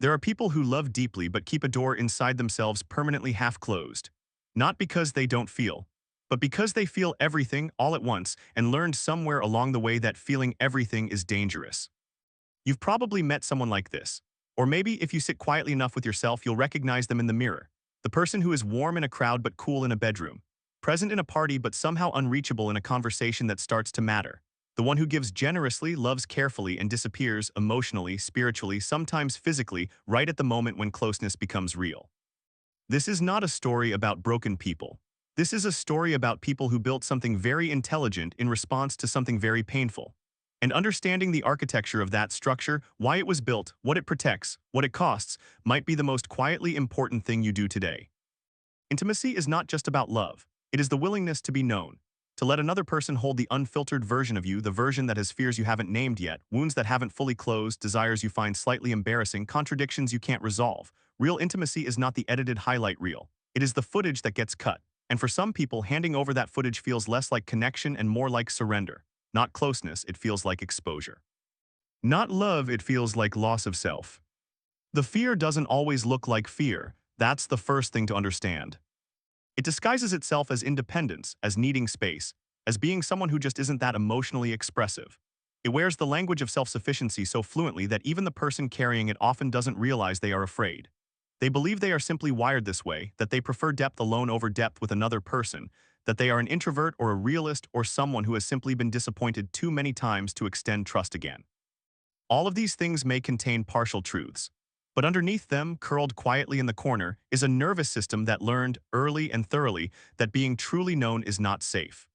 There are people who love deeply but keep a door inside themselves permanently half closed. Not because they don't feel, but because they feel everything all at once and learned somewhere along the way that feeling everything is dangerous. You've probably met someone like this. Or maybe if you sit quietly enough with yourself, you'll recognize them in the mirror. The person who is warm in a crowd but cool in a bedroom. Present in a party but somehow unreachable in a conversation that starts to matter. The one who gives generously, loves carefully, and disappears emotionally, spiritually, sometimes physically, right at the moment when closeness becomes real. This is not a story about broken people. This is a story about people who built something very intelligent in response to something very painful. And understanding the architecture of that structure, why it was built, what it protects, what it costs, might be the most quietly important thing you do today. Intimacy is not just about love. It is the willingness to be known. To let another person hold the unfiltered version of you, the version that has fears you haven't named yet, wounds that haven't fully closed, desires you find slightly embarrassing, contradictions you can't resolve. Real intimacy is not the edited highlight reel. It is the footage that gets cut. And for some people, handing over that footage feels less like connection and more like surrender. Not closeness, it feels like exposure. Not love, it feels like loss of self. The fear doesn't always look like fear. That's the first thing to understand. It disguises itself as independence, as needing space, as being someone who just isn't that emotionally expressive. It wears the language of self-sufficiency so fluently that even the person carrying it often doesn't realize they are afraid. They believe they are simply wired this way, that they prefer depth alone over depth with another person, that they are an introvert or a realist or someone who has simply been disappointed too many times to extend trust again. All of these things may contain partial truths. But underneath them, curled quietly in the corner, is a nervous system that learned, early and thoroughly, that being truly known is not safe.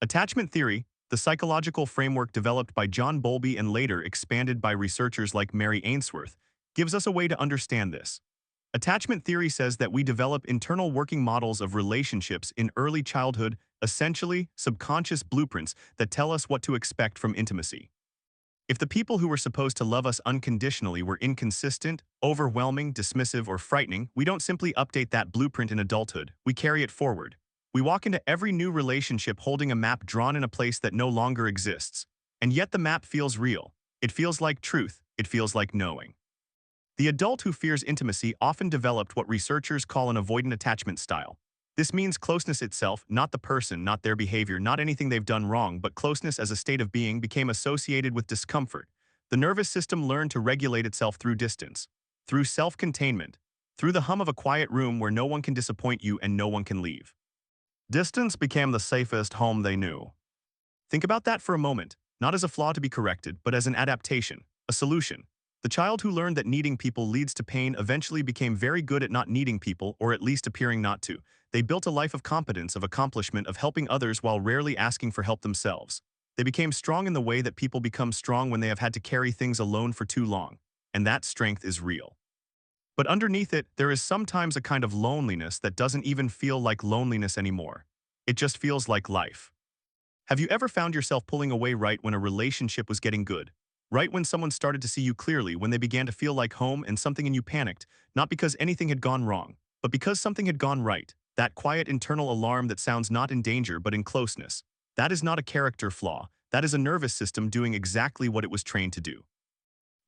Attachment theory, the psychological framework developed by John Bowlby and later expanded by researchers like Mary Ainsworth, gives us a way to understand this. Attachment theory says that we develop internal working models of relationships in early childhood, essentially subconscious blueprints that tell us what to expect from intimacy. If the people who were supposed to love us unconditionally were inconsistent, overwhelming, dismissive, or frightening, we don't simply update that blueprint in adulthood, we carry it forward. We walk into every new relationship holding a map drawn in a place that no longer exists. And yet the map feels real. It feels like truth. It feels like knowing. The adult who fears intimacy often developed what researchers call an avoidant attachment style. This means closeness itself, not the person, not their behavior, not anything they've done wrong, but closeness as a state of being became associated with discomfort. The nervous system learned to regulate itself through distance, through self-containment, through the hum of a quiet room where no one can disappoint you and no one can leave. Distance became the safest home they knew. Think about that for a moment, not as a flaw to be corrected, but as an adaptation, a solution. The child who learned that needing people leads to pain eventually became very good at not needing people, or at least appearing not to. They built a life of competence, of accomplishment, of helping others while rarely asking for help themselves. They became strong in the way that people become strong when they have had to carry things alone for too long. And that strength is real. But underneath it, there is sometimes a kind of loneliness that doesn't even feel like loneliness anymore. It just feels like life. Have you ever found yourself pulling away right when a relationship was getting good? Right when someone started to see you clearly, when they began to feel like home and something in you panicked, not because anything had gone wrong, but because something had gone right. That quiet internal alarm that sounds not in danger but in closeness. That is not a character flaw. That is a nervous system doing exactly what it was trained to do.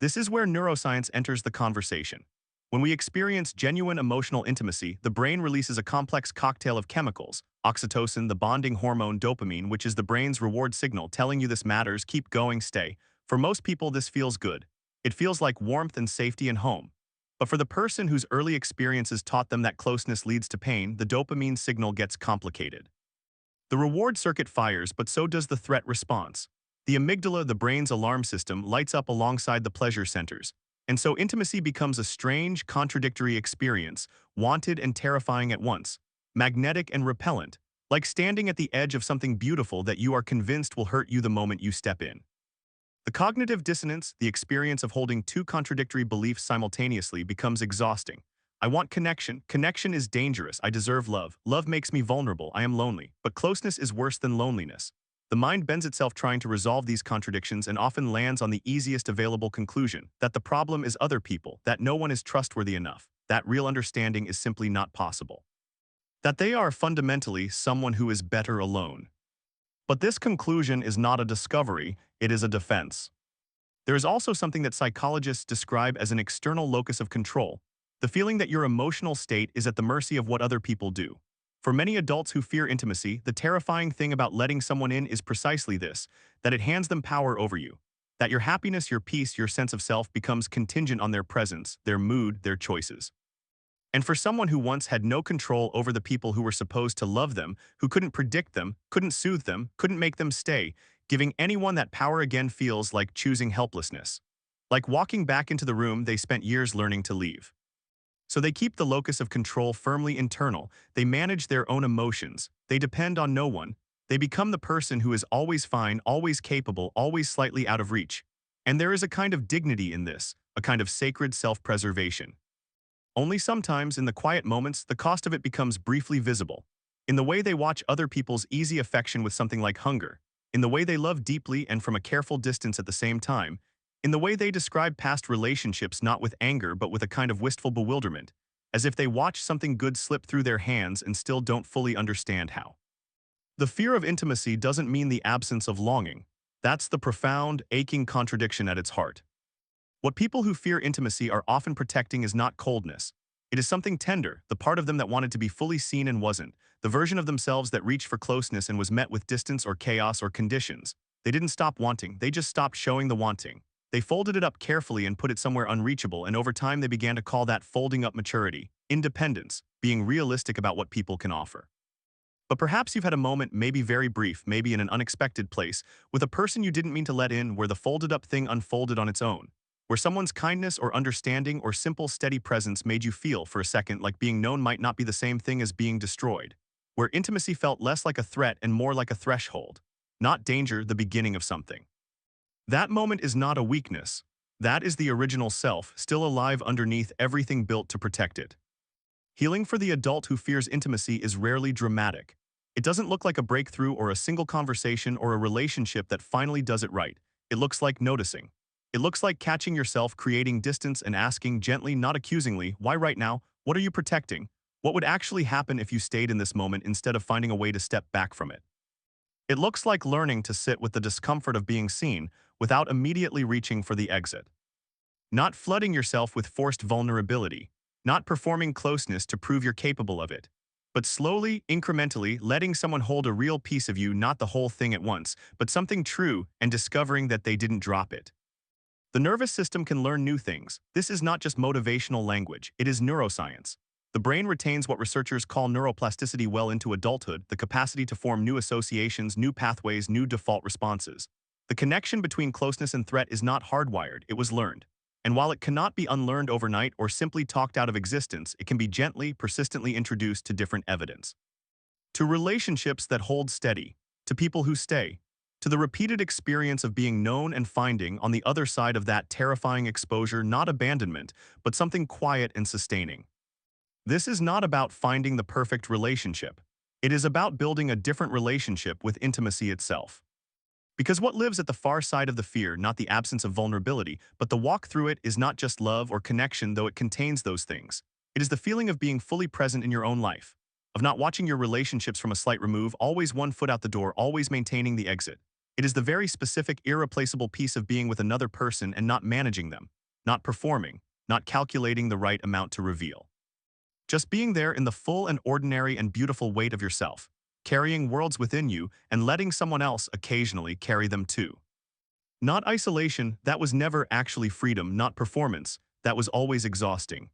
This is where neuroscience enters the conversation. When we experience genuine emotional intimacy, the brain releases a complex cocktail of chemicals: oxytocin, the bonding hormone, dopamine, which is the brain's reward signal telling you this matters, keep going, stay. For most people, this feels good. It feels like warmth and safety and home. But for the person whose early experiences taught them that closeness leads to pain, the dopamine signal gets complicated. The reward circuit fires, but so does the threat response. The amygdala, the brain's alarm system, lights up alongside the pleasure centers. And so intimacy becomes a strange, contradictory experience, wanted and terrifying at once, magnetic and repellent, like standing at the edge of something beautiful that you are convinced will hurt you the moment you step in. The cognitive dissonance, the experience of holding two contradictory beliefs simultaneously, becomes exhausting. I want connection. Connection is dangerous. I deserve love. Love makes me vulnerable. I am lonely. But closeness is worse than loneliness. The mind bends itself trying to resolve these contradictions and often lands on the easiest available conclusion, that the problem is other people, that no one is trustworthy enough, that real understanding is simply not possible, that they are fundamentally someone who is better alone. But this conclusion is not a discovery, it is a defense. There is also something that psychologists describe as an external locus of control, the feeling that your emotional state is at the mercy of what other people do. For many adults who fear intimacy, the terrifying thing about letting someone in is precisely this, that it hands them power over you. That your happiness, your peace, your sense of self becomes contingent on their presence, their mood, their choices. And for someone who once had no control over the people who were supposed to love them, who couldn't predict them, couldn't soothe them, couldn't make them stay, giving anyone that power again feels like choosing helplessness. Like walking back into the room they spent years learning to leave. So they keep the locus of control firmly internal, they manage their own emotions, they depend on no one, they become the person who is always fine, always capable, always slightly out of reach. And there is a kind of dignity in this, a kind of sacred self-preservation. Only sometimes, in the quiet moments, the cost of it becomes briefly visible. In the way they watch other people's easy affection with something like hunger, in the way they love deeply and from a careful distance at the same time, in the way they describe past relationships not with anger but with a kind of wistful bewilderment, as if they watch something good slip through their hands and still don't fully understand how. The fear of intimacy doesn't mean the absence of longing. That's the profound, aching contradiction at its heart. What people who fear intimacy are often protecting is not coldness. It is something tender, the part of them that wanted to be fully seen and wasn't, the version of themselves that reached for closeness and was met with distance or chaos or conditions. They didn't stop wanting, they just stopped showing the wanting. They folded it up carefully and put it somewhere unreachable, and over time they began to call that folding up maturity, independence, being realistic about what people can offer. But perhaps you've had a moment, maybe very brief, maybe in an unexpected place, with a person you didn't mean to let in, where the folded up thing unfolded on its own. Where someone's kindness or understanding or simple steady presence made you feel for a second like being known might not be the same thing as being destroyed. Where intimacy felt less like a threat and more like a threshold. Not danger, the beginning of something. That moment is not a weakness. That is the original self, still alive underneath everything built to protect it. Healing for the adult who fears intimacy is rarely dramatic. It doesn't look like a breakthrough or a single conversation or a relationship that finally does it right. It looks like noticing. It looks like catching yourself, creating distance and asking gently, not accusingly, why right now? What are you protecting? What would actually happen if you stayed in this moment instead of finding a way to step back from it? It looks like learning to sit with the discomfort of being seen without immediately reaching for the exit. Not flooding yourself with forced vulnerability, not performing closeness to prove you're capable of it, but slowly, incrementally letting someone hold a real piece of you, not the whole thing at once, but something true, and discovering that they didn't drop it. The nervous system can learn new things. This is not just motivational language, it is neuroscience. The brain retains what researchers call neuroplasticity well into adulthood, the capacity to form new associations, new pathways, new default responses. The connection between closeness and threat is not hardwired, it was learned. And while it cannot be unlearned overnight or simply talked out of existence, it can be gently, persistently introduced to different evidence. To relationships that hold steady, to people who stay, to the repeated experience of being known and finding on the other side of that terrifying exposure not abandonment, but something quiet and sustaining. This is not about finding the perfect relationship. It is about building a different relationship with intimacy itself. Because what lives at the far side of the fear, not the absence of vulnerability, but the walk through it, is not just love or connection, though it contains those things. It is the feeling of being fully present in your own life, of not watching your relationships from a slight remove, always one foot out the door, always maintaining the exit. It is the very specific, irreplaceable piece of being with another person and not managing them, not performing, not calculating the right amount to reveal. Just being there in the full and ordinary and beautiful weight of yourself, carrying worlds within you and letting someone else occasionally carry them too. Not isolation, that was never actually freedom, not performance, that was always exhausting.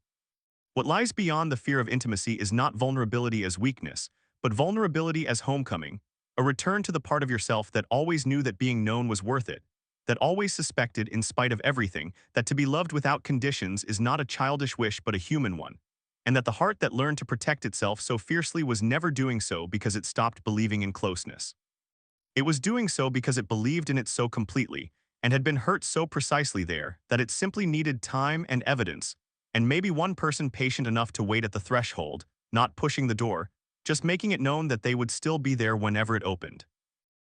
What lies beyond the fear of intimacy is not vulnerability as weakness, but vulnerability as homecoming, a return to the part of yourself that always knew that being known was worth it, that always suspected, in spite of everything, that to be loved without conditions is not a childish wish but a human one, and that the heart that learned to protect itself so fiercely was never doing so because it stopped believing in closeness. It was doing so because it believed in it so completely, and had been hurt so precisely there, that it simply needed time and evidence, and maybe one person patient enough to wait at the threshold, not pushing the door, just making it known that they would still be there whenever it opened.